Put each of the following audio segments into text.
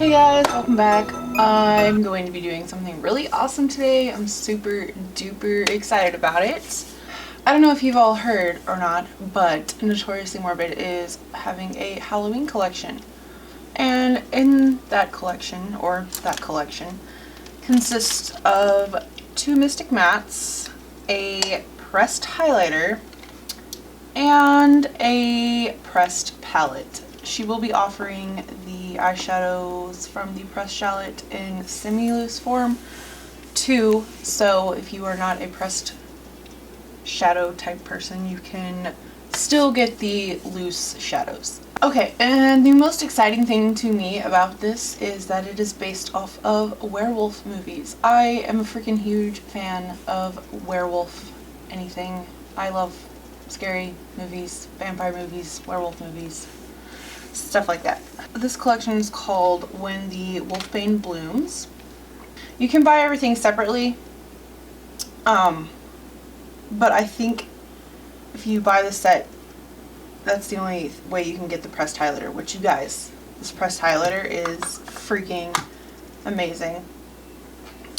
Hey guys, welcome back. I'm going to be doing something really awesome today. I'm super duper excited about it. I don't know if you've all heard or not, but Notoriously Morbid is having a Halloween collection. And in that collection, consists of 2 Mystic Mattes, a pressed highlighter, and a pressed palette. She will be offering the eyeshadows from the pressed palette in semi-loose form too, so if you are not a pressed shadow type person, you can still get the loose shadows. Okay, and the most exciting thing to me about this is that it is based off of werewolf movies. I am a freaking huge fan of werewolf anything. I love scary movies, vampire movies, werewolf movies, stuff like that. This collection is called When the Wolfbane Blooms. You can buy everything separately, but I think if you buy the set, that's the only way you can get the pressed highlighter, which you guys, this pressed highlighter is freaking amazing.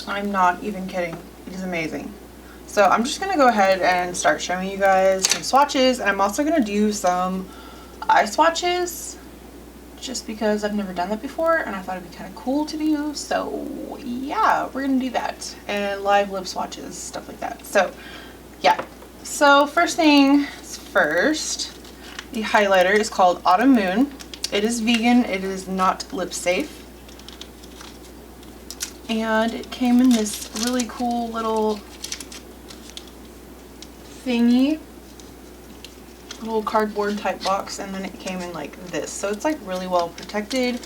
I'm not even kidding. It is amazing. So I'm just going to go ahead and start showing you guys some swatches, and I'm also going to do some eye swatches just because I've never done that before and I thought it'd be kind of cool to do. So yeah, we're going to do that, and live lip swatches, stuff like that. So yeah. So first things first, the highlighter is called Autumn Moon. It is vegan, it is not lip safe, and it came in this really cool little thingy, little cardboard type box, and then it came in like this, so it's like really well protected.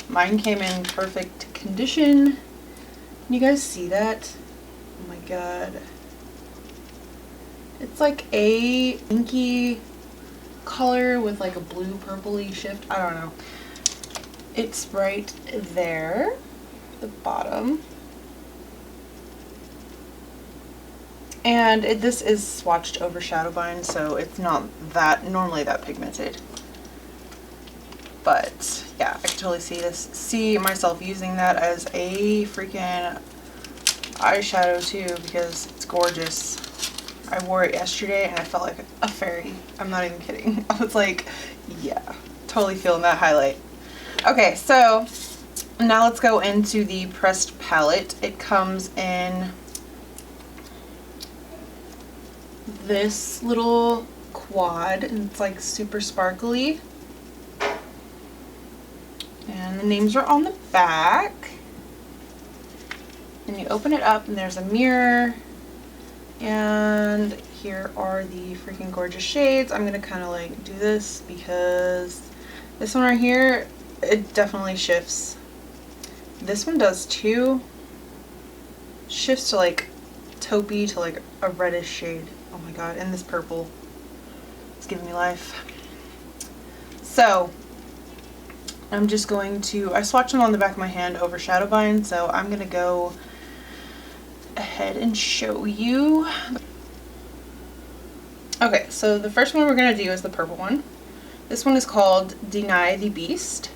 Mine came in perfect condition. Can you guys see that? Oh my god. It's like a inky color with like a blue purpley shift. I don't know. It's right there, the bottom. And this is swatched over Shadowbine, so it's not that normally that pigmented. But yeah, I can totally see myself using that as a freaking eyeshadow too, because it's gorgeous. I wore it yesterday and I felt like a fairy. I'm not even kidding. I was like, yeah, totally feeling that highlight. Okay, so now let's go into the pressed palette. It comes in this little quad, and it's like super sparkly. And the names are on the back. And you open it up and there's a mirror. And here are the freaking gorgeous shades. I'm gonna kind of like do this because this one right here, it definitely shifts. This one does too. Shifts to like taupey to like a reddish shade. Oh my god, and this purple, it's giving me life. So I'm just going to, I swatched them on the back of my hand over Shadowbine, so I'm gonna go ahead and show you. Okay, so the first one we're gonna do is the purple one. This one is called Deny the Beast.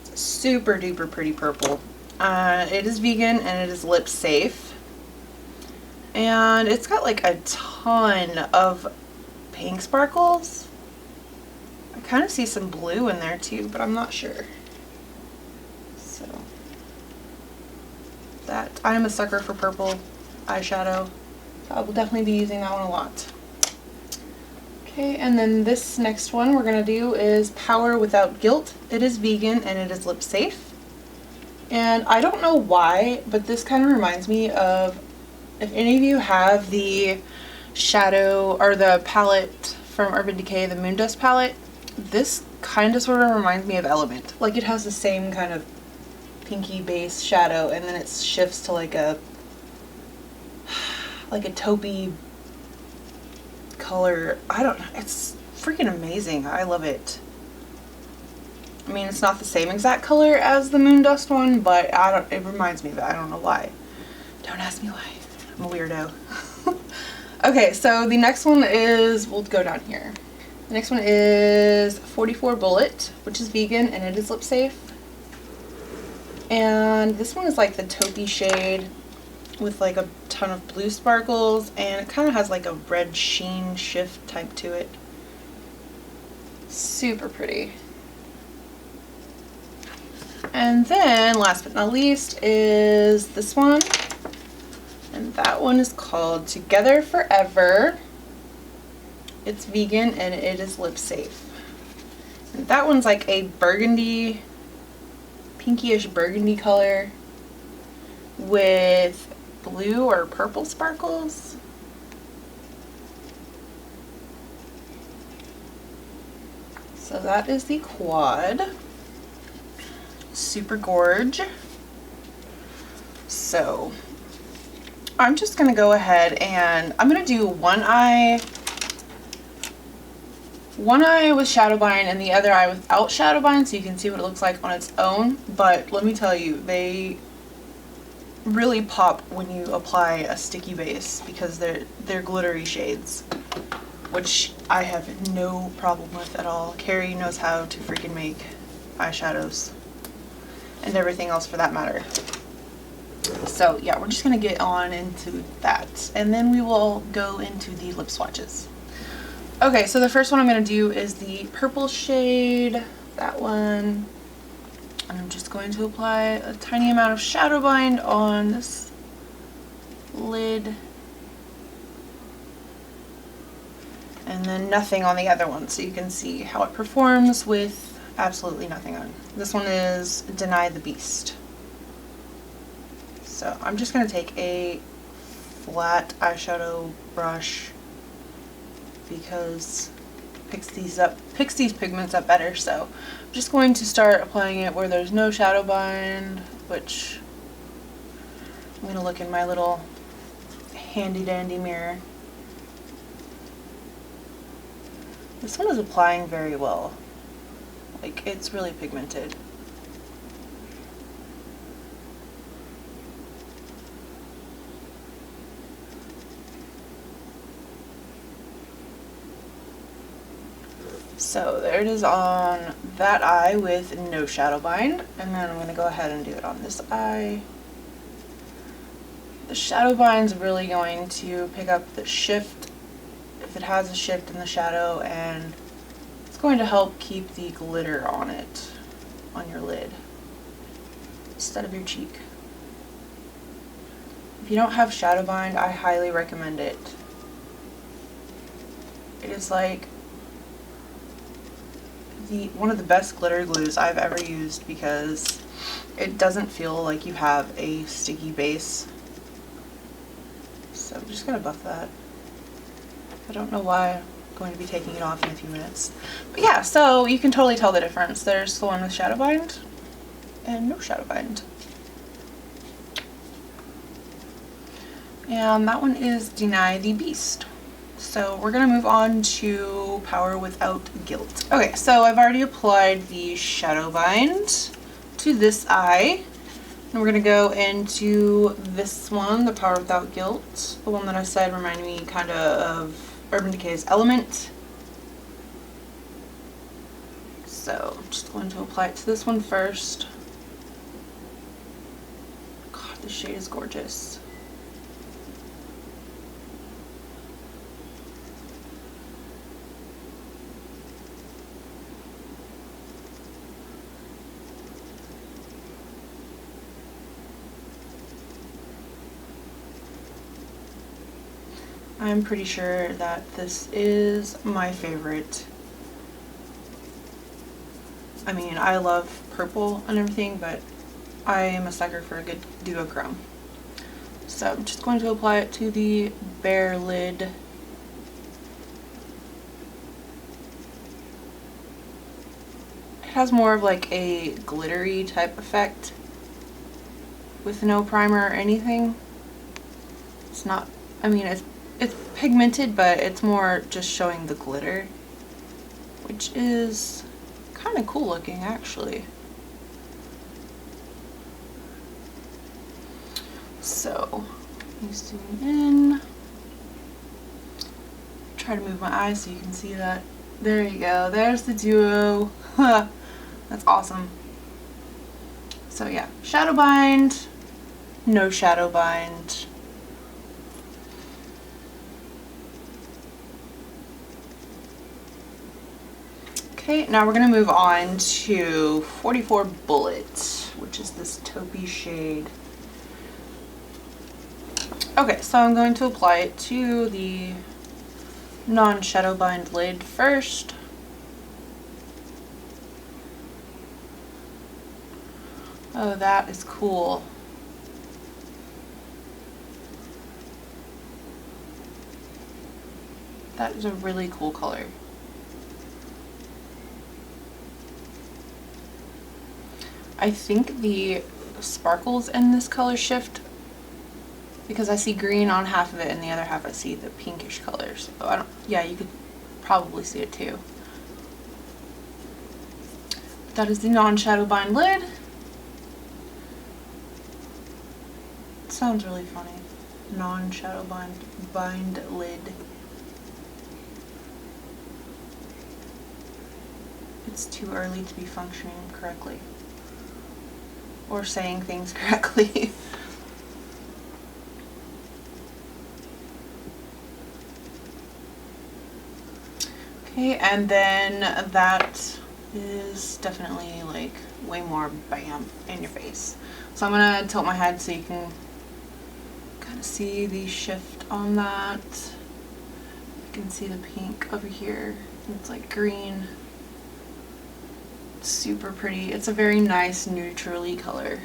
It's super duper pretty purple. It is vegan and it is lip safe. And it's got like a ton of pink sparkles. I kind of see some blue in there too, but I'm not sure. So that, I'm a sucker for purple eyeshadow, so I will definitely be using that one a lot. Okay, and then this next one we're going to do is Power Without Guilt. It is vegan and it is lip safe. And I don't know why, but this kind of reminds me of, if any of you have the shadow or the palette from Urban Decay, the Moondust palette, this kind of sort of reminds me of Element. Like it has the same kind of pinky base shadow, and then it shifts to like a taupey color. I don't know, it's freaking amazing. I love it. I mean, it's not the same exact color as the Moondust one, but it reminds me of it. I don't know why. Don't ask me why. I'm a weirdo. Okay, so the next one is, we'll go down here. The next one is 44 Bullet, which is vegan and it is lip safe. And this one is like the taupey shade with like a ton of blue sparkles, and it kind of has like a red sheen shift type to it. Super pretty. And then last but not least is this one, and that one is called Together Forever. It's vegan and it is lip safe. And that one's like a burgundy, pinkyish burgundy color with blue or purple sparkles. So that is the quad. Super gorge. So I'm just gonna go ahead and I'm gonna do one eye with shadow bind and the other eye without shadow bind, so you can see what it looks like on its own. But let me tell you, they really pop when you apply a sticky base because they're glittery shades, which I have no problem with at all. Carrie knows how to freaking make eyeshadows and everything else for that matter. So yeah, we're just gonna get on into that and then we will go into the lip swatches. Okay, so the first one I'm gonna do is the purple shade, that one. And I'm just going to apply a tiny amount of shadow bind on this lid. And then nothing on the other one, so you can see how it performs with absolutely nothing on. This one is Deny the Beast. So I'm just going to take a flat eyeshadow brush because it picks these pigments up better. So I'm just going to start applying it where there's no shadow bind, which I'm going to look in my little handy dandy mirror. This one is applying very well. Like, it's really pigmented. So there it is on that eye with no shadow bind, and then I'm going to go ahead and do it on this eye. The shadow bind's really going to pick up the shift, if it has a shift in the shadow, and it's going to help keep the glitter on it, on your lid, instead of your cheek. If you don't have shadow bind, I highly recommend it. It is like one of the best glitter glues I've ever used because it doesn't feel like you have a sticky base. So I'm just going to buff that. I don't know why I'm going to be taking it off in a few minutes. But yeah, so you can totally tell the difference. There's the one with shadow bind and no shadow bind. And that one is Deny the Beast. So we're going to move on to Power Without Guilt. Okay, so I've already applied the shadow bind to this eye. And we're going to go into this one, the Power Without Guilt. The one that I said reminded me kind of Urban Decay's Element. So I'm just going to apply it to this one first. God, this shade is gorgeous. I'm pretty sure that this is my favorite. I mean, I love purple and everything, but I am a sucker for a good duochrome. So I'm just going to apply it to the bare lid. It has more of like a glittery type effect with no primer or anything. It's not, I mean, it's pigmented, but it's more just showing the glitter, which is kind of cool looking actually. So, let me zoom in. Try to move my eyes so you can see that. There you go, there's the duo. That's awesome. So yeah, shadow bind, no shadow bind. Okay, now we're gonna move on to 44 Bullet, which is this taupey shade. Okay, so I'm going to apply it to the non-shadow bind lid first. Oh, that is cool. That is a really cool color. I think the sparkles in this color shift because I see green on half of it and the other half I see the pinkish colors. Oh, I don't, yeah, you could probably see it too. That is the non-shadow bind lid. It sounds really funny. Non-shadow bind lid. It's too early to be functioning correctly. Or saying things correctly. Okay, and then that is definitely like way more bam in your face. So I'm gonna tilt my head so you can kind of see the shift on that. You can see the pink over here. It's like green. Super pretty. It's a very nice neutrally color.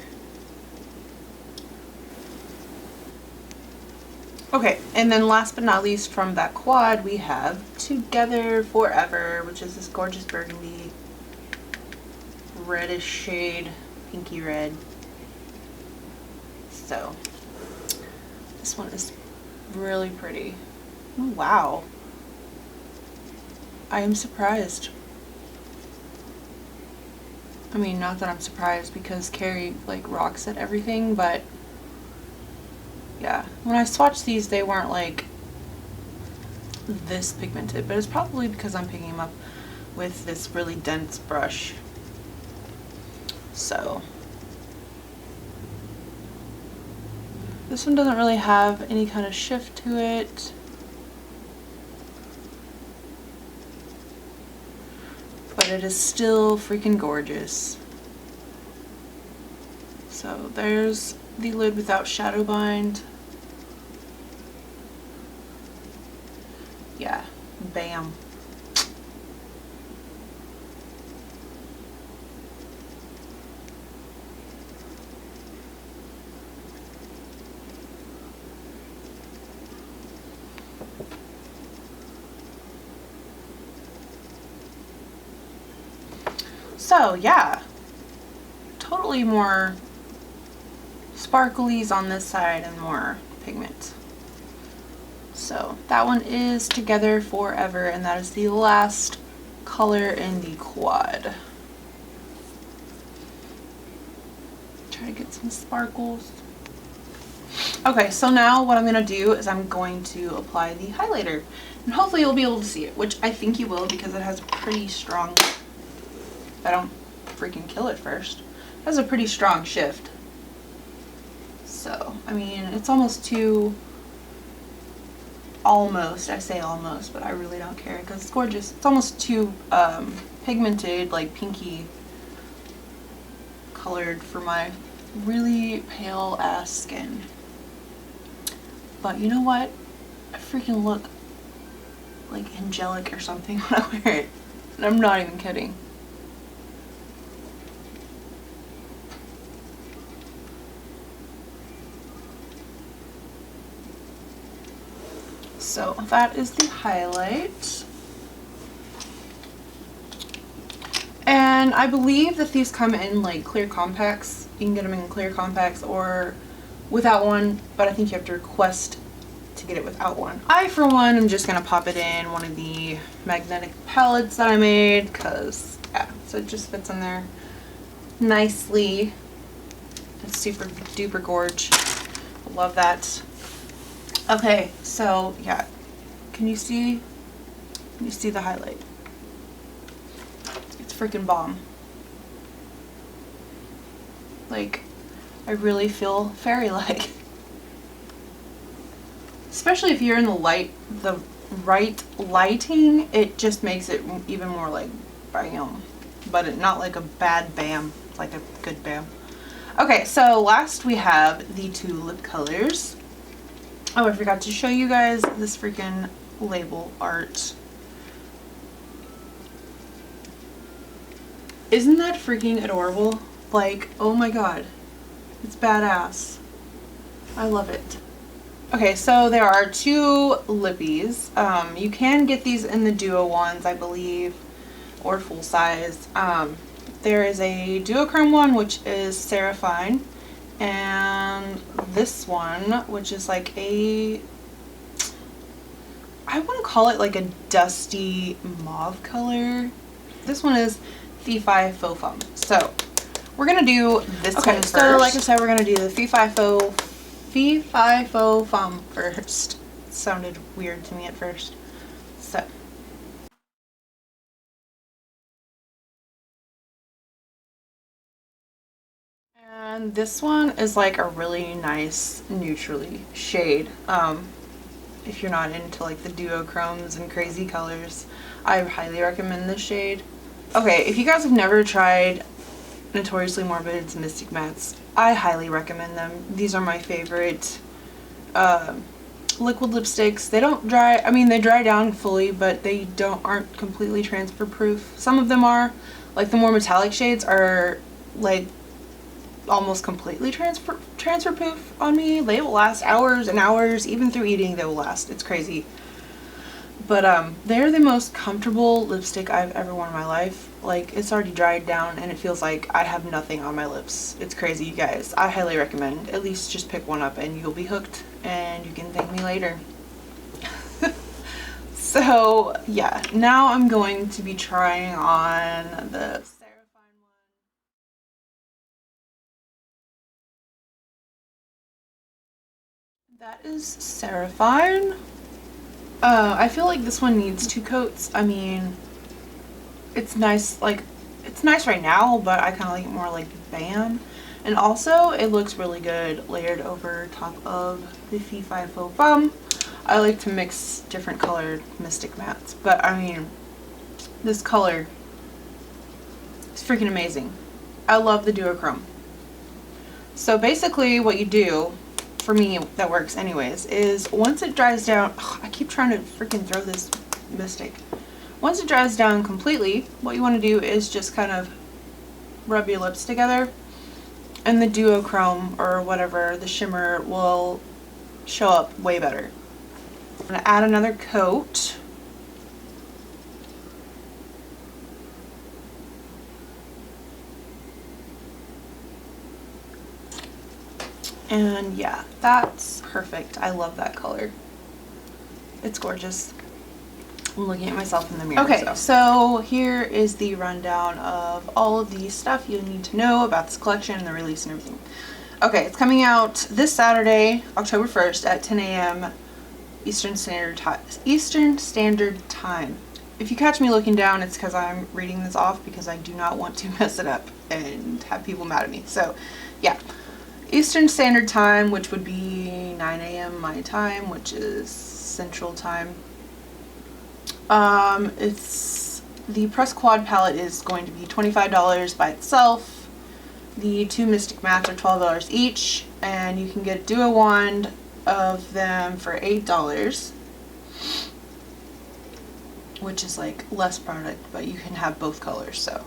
Okay, and then last but not least from that quad we have Together Forever, which is this gorgeous burgundy reddish shade, pinky red. So this one is really pretty. Oh, wow. I am surprised. I mean, not that I'm surprised because Carrie like rocks at everything, but yeah, when I swatched these they weren't like this pigmented, but it's probably because I'm picking them up with this really dense brush. So this one doesn't really have any kind of shift to it. But it is still freaking gorgeous. So there's the lid without shadow bind. Yeah, bam. So yeah, totally more sparklies on this side and more pigment. So that one is Together Forever, and that is the last color in the quad. Try to get some sparkles. Okay, so now what I'm going to do is I'm going to apply the highlighter, and hopefully you'll be able to see it, which I think you will because it has a pretty strong, I don't freaking kill it first, it has a pretty strong shift. So, I mean, it's almost too, almost, I say almost, but I really don't care because it's gorgeous. It's almost too pigmented, like pinky colored for my really pale ass skin. But you know what? I freaking look like angelic or something when I wear it. And I'm not even kidding. So that is the highlight. And I believe that these come in like clear compacts. You can get them in clear compacts or without one, but I think you have to request to get it without one. I, for one, am just gonna pop it in one of the magnetic palettes that I made because, yeah, so it just fits in there nicely. It's super duper gorge. Love that. Okay, so yeah, can you see the highlight? It's freaking bomb. Like, I really feel fairy-like. Especially if you're in the right lighting, it just makes it even more like bam. But not like a bad bam, like a good bam. Okay, so last we have the two lip colors. Oh, I forgot to show you guys this freaking label art. Isn't that freaking adorable? Like, oh my god. It's badass. I love it. Okay, so there are two lippies. You can get these in the duo ones, I believe, or full size. There is a duochrome one, which is Seraphine, and this one, which is like a, I want to call it like a dusty mauve color. This one is Fee Fi Faux Fum. So we're gonna do this one first. So like I said, we're gonna do the Fee Fi Faux Fum first. It sounded weird to me at first. So. And this one is like a really nice neutrally shade. If you're not into like the duochromes and crazy colors, I highly recommend this shade. Okay, if you guys have never tried Notoriously Morbid's Mystic Mattes, I highly recommend them. These are my favorite liquid lipsticks. They don't dry, I mean they dry down fully, but they aren't completely transfer proof. Some of them are, like the more metallic shades are like almost completely transfer proof on me. They will last hours and hours, even through eating they will last. It's crazy. But they're the most comfortable lipstick I've ever worn in my life. Like, it's already dried down and it feels like I have nothing on my lips. It's crazy, you guys. I highly recommend. At least just pick one up and you'll be hooked and you can thank me later. So yeah, now I'm going to be trying on the Seraphine one. That is Seraphine. I feel like this one needs 2 coats. I mean, it's nice, like, it's nice right now, but I kind of like it more like bam. And also, it looks really good layered over top of the Fee Fi Faux Fum. I like to mix different colored Mystic Mattes, but I mean, this color is freaking amazing. I love the duochrome. So basically what you do, for me, that works anyways, is once it dries down, I keep trying to freaking throw this Mystic. Once it dries down completely, what you want to do is just kind of rub your lips together, and the duochrome or whatever, the shimmer, will show up way better. I'm going to add another coat. And yeah, that's perfect. I love that color. It's gorgeous. I'm looking at myself in the mirror. Okay, so here is the rundown of all of the stuff you need to know about this collection and the release and everything. Okay, it's coming out this Saturday, October 1st at 10 a.m. Eastern Standard Time. If you catch me looking down, it's because I'm reading this off because I do not want to mess it up and have people mad at me. So, yeah. Eastern Standard Time, which would be 9 a.m. my time, which is Central Time. It's the press quad palette is going to be $25 by itself. The 2 Mystic Mattes are $12 each, and you can get a duo wand of them for $8, which is like less product, but you can have both colors. So.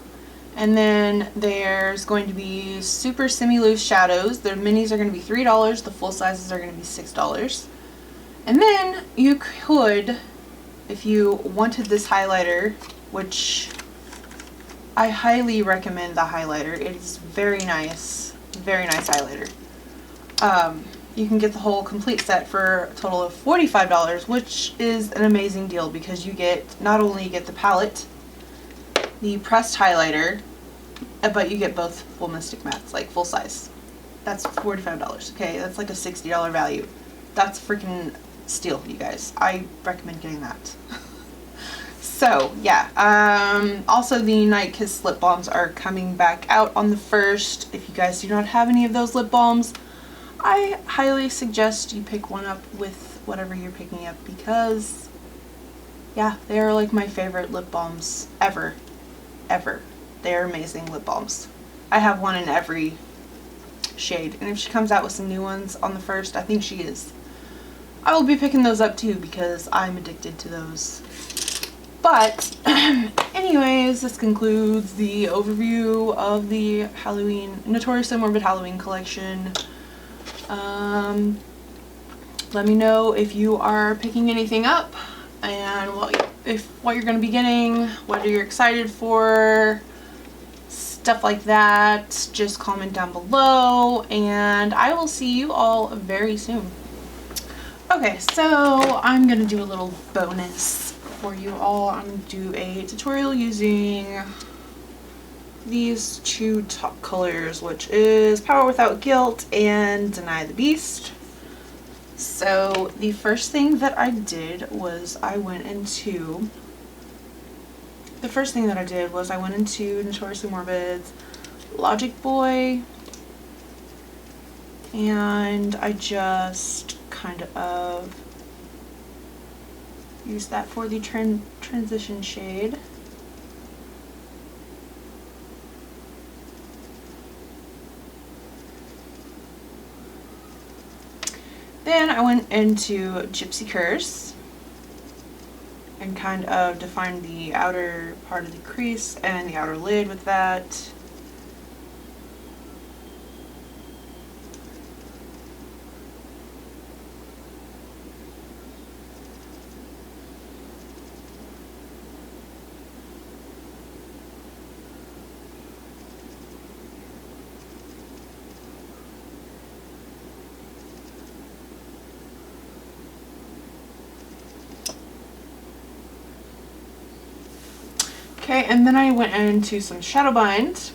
And then there's going to be super semi-loose shadows. The minis are going to be $3. The full sizes are going to be $6. And then you could, if you wanted this highlighter, which I highly recommend the highlighter. It is very nice highlighter. You can get the whole complete set for a total of $45, which is an amazing deal because you get, not only you get the palette, the pressed highlighter, but you get both full Mystic Mattes, like full size. That's $45, okay? That's like a $60 value. That's freaking steal, you guys. I recommend getting that. So yeah, also the Night Kiss lip balms are coming back out on the 1st. If you guys do not have any of those lip balms, I highly suggest you pick one up with whatever you're picking up, because yeah, they are like my favorite lip balms ever. They're amazing lip balms. I have one in every shade, and if she comes out with some new ones on the 1st, I think she is, I will be picking those up too, because I'm addicted to those. But anyways, this concludes the overview of the Halloween, Notoriously Morbid Halloween collection. Let me know if you are picking anything up, and what you're going to be getting, what you're excited for, stuff like that. Just comment down below, and I will see you all very soon. Okay, so I'm going to do a little bonus for you all. I'm going to do a tutorial using these 2 top colors, which is Power Without Guilt and Deny the Beast. So the first thing that I did was I went into Notoriously Morbid's Logic Boy, and I just kind of use that for the transition shade. Then I went into Gypsy Curse and kind of defined the outer part of the crease and the outer lid with that. Okay, and then I went into some Shadow Bind,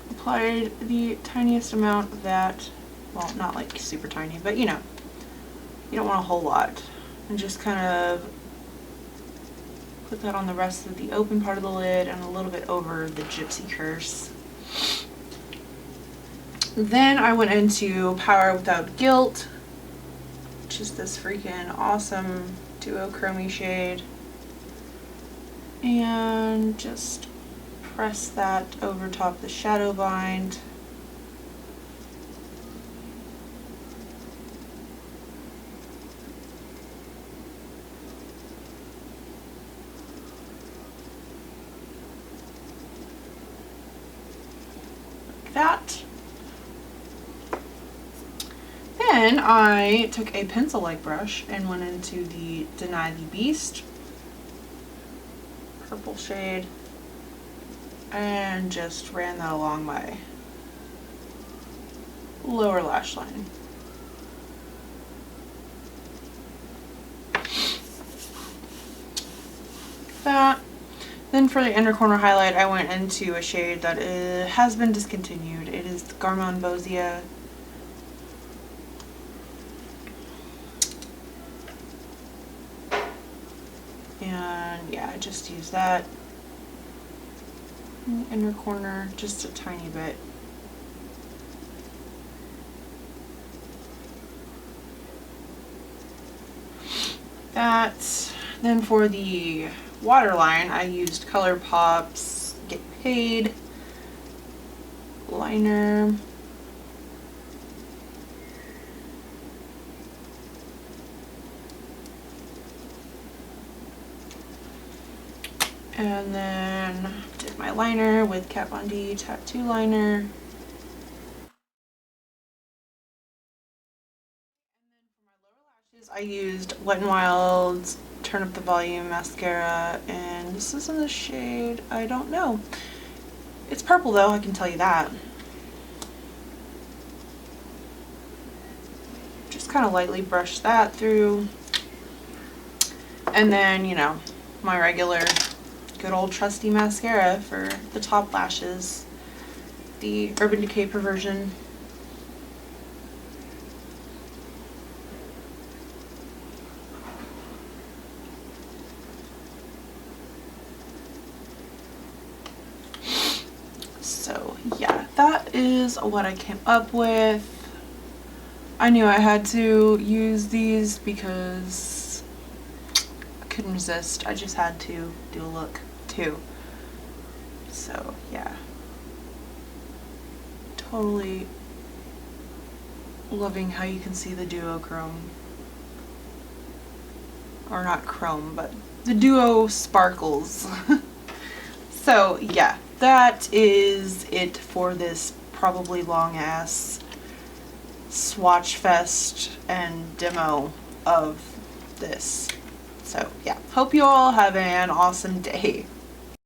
applied the tiniest amount of that, well, not like super tiny, but you know, you don't want a whole lot, and just kind of put that on the rest of the open part of the lid and a little bit over the Gypsy Curse. Then I went into Power Without Guilt, which is this freaking awesome duochrome shade, and just press that over top the Shadow Bind. Like that. Then I took a pencil-like brush and went into the Deny the Beast purple shade and just ran that along my lower lash line. That. Then for the inner corner highlight, I went into a shade that has been discontinued. It is the Garmon Bosia. And yeah, I just use that in the inner corner, just a tiny bit. That. Then for the waterline, I used ColourPop's Get Paid liner. And then did my liner with Kat Von D Tattoo Liner. And then for my lower lashes, I used Wet n Wild's Turn Up the Volume mascara, and this is in the shade I don't know. It's purple though, I can tell you that. Just kind of lightly brush that through. And then, you know, my regular good old trusty mascara for the top lashes, the Urban Decay Perversion. yeah, that is what I came up with. I knew I had to use these because I couldn't resist. I just had to do a look too. So yeah, totally loving how you can see the duochrome, or not chrome, but the duo sparkles. So yeah, that is it for this probably long ass swatch fest and demo of this. So yeah, hope you all have an awesome day.